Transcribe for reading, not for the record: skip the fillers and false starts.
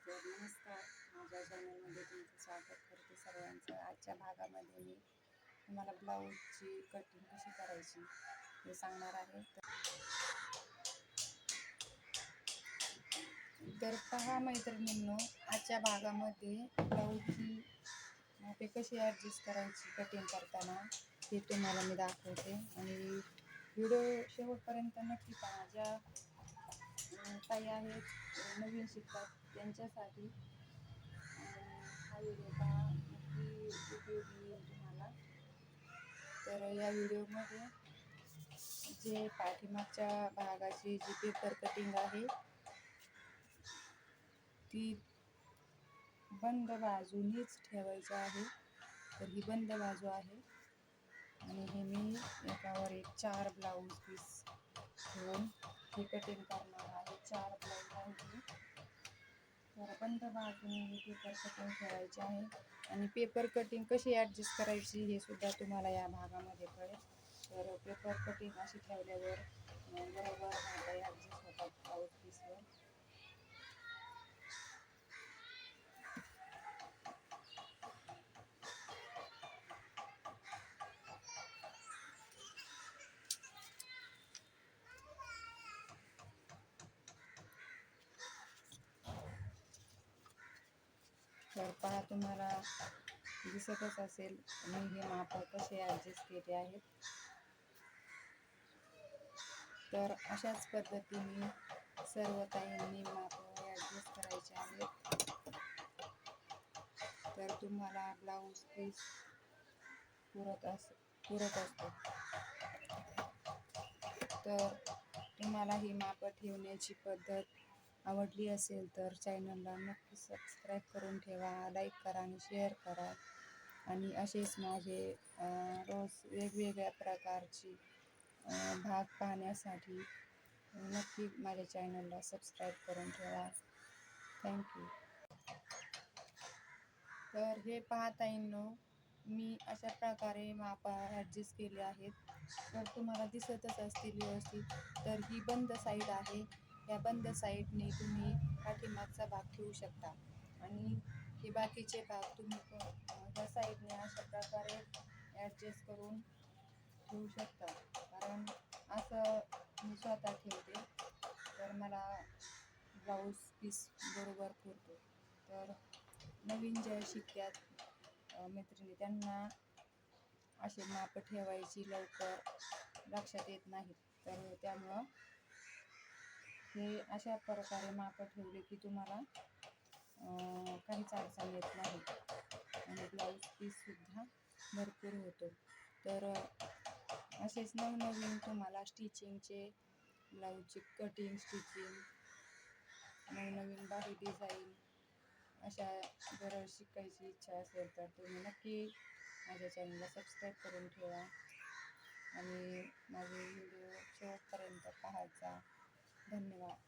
तर नमस्कार, माझ्या चॅनलमध्ये तुमचं स्वागत करते सर्वांचं. आजच्या भागामध्ये मी तुम्हाला ब्लाऊजची कटिंग कशी करायची हे सांगणार आहे. तर पहा मैत्रिणींनो, आजच्या भागामध्ये ब्लाऊजची मापे कशी ॲडजस्ट करायची कटिंग करताना हे तुम्हाला मी दाखवते. आणि व्हिडिओ शेवटपर्यंत नक्की पहा. ज्या ताई आहेत नवीन शिकतात त्यांच्यासाठी हा व्हिडिओ पहा, नक्की उपयोगी येईल तुम्हाला. तर या व्हिडिओमध्ये जे पाठीमागच्या भागाची जी पेपर कटिंग आहे ती बंद बाजूनीच ठेवायचं आहे. तर ही बंद बाजू आहे आणि हे मी एकावर एक 4 ब्लाऊज पीस घेऊन ही कटिंग करणार आहे. 4 ब्लाऊज आहे. तर बंद बाजूने ही पेपर कटिंग ठेवायची आहे. आणि पेपर कटिंग कशी ॲडजस्ट करायची हे सुद्धा तुम्हाला या भागामध्ये कळेल. तर पेपर कटिंग अशी ठेवल्यावर बरोबर हात ॲडजस्ट होतात ब्लाऊज पीसवर. तर पहा, तुम्हाला दिसतच असेल मी हे माप कसे ॲडजस्ट केले आहेत. तर अशाच पद्धतीने सर्व ताईंनी माप ॲडजस्ट करायचे आहेत. तर तुम्हाला ब्लाऊज पीस पुरत असतो. तर तुम्हाला ही माप ठेवण्याची पद्धत आवडली असेल तर चॅनलला नक्की सबस्क्राईब करून ठेवा, लाईक करा आणि शेअर करा. आणि असेच माझे रोज वेगवेगळ्या प्रकारची भाग पाहण्यासाठी नक्की माझ्या चॅनलला सबस्क्राईब करून ठेवा. थँक्यू. तर हे पाहता येईल, मी अशा प्रकारे माप ॲडजस्ट केले आहेत. तर तुम्हाला दिसतच असतील व्यवस्थित. तर ही बंद साईड आहे. या बंद साईडने तुम्ही पाठीमागचा भाग ठेवू शकता आणि हे बाकीचे भाग तुम्ही ह्या साईडने अशा प्रकारे ॲडजस्ट करून ठेवू शकता. कारण असं मी स्वतः ठेवते तर मला ब्लाऊज पीस बरोबर पुरतो. तर नवीन ज्या शिकतात मैत्रिणी त्यांना असे माप ठेवायची लवकर लक्षात येत नाहीत. तर त्यामुळं हे अशा प्रकारे माप ठेवले की तुम्हाला काहीच अडचण येत नाही आणि ब्लाऊज पीससुद्धा भरपूर होतो. तर असेच नवनवीन तुम्हाला स्टिचिंगचे ब्लाऊजची कटिंग, स्टिचिंग, नवनवीन बाही डिझाईन अशा जर शिकायची इच्छा असेल तर तुम्ही नक्की माझ्या चॅनलला सबस्क्राईब करून ठेवा आणि माझे व्हिडिओ शेवटपर्यंत पाहायचा. धन्यवाद.